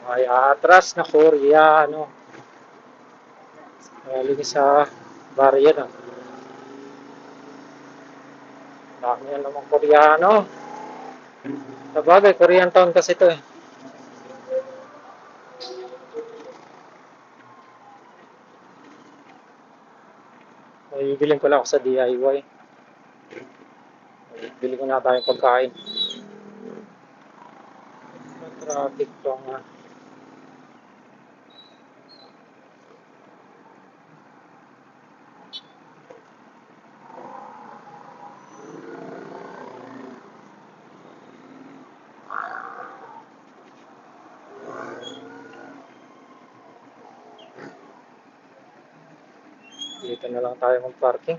May atras na Koreano. Galing sa barya na. Dami yan namang Koreano. Sabagay, Korean town kasi ito eh. May bibiling ko lang ako sa DIY. Bili ko na tayong pagkain. Traffic to nga. Dito na lang tayo mag-parking.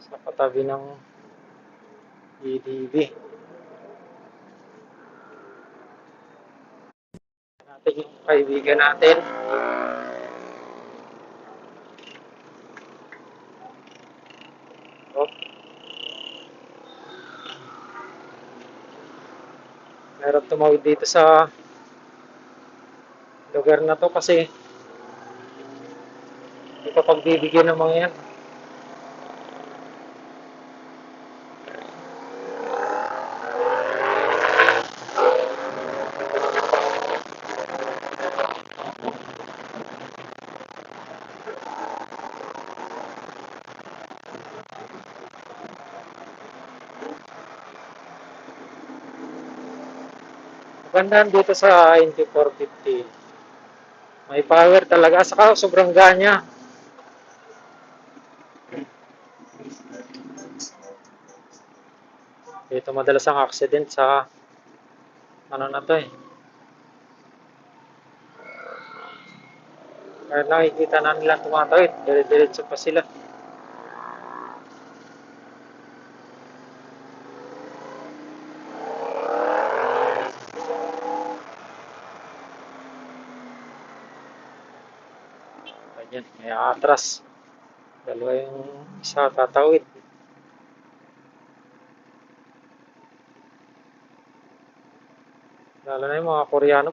Sa katabi ng EDB. Natin yung kaibigan natin. Oh. Meron tumawid dito sa lugar na to kasi hindi pa pagbibigyan ng mga yan. Magandaan dito sa NT450. May power talaga. Saka sobrang ganya. Dito madalas ang accident sa ano na to eh. Kaya nakikita na nila tumatawid. Dire-diretso pa sila. Ganyan. May atras. Dalawa yung isa tatawid. Lalo na yung mga Koreano.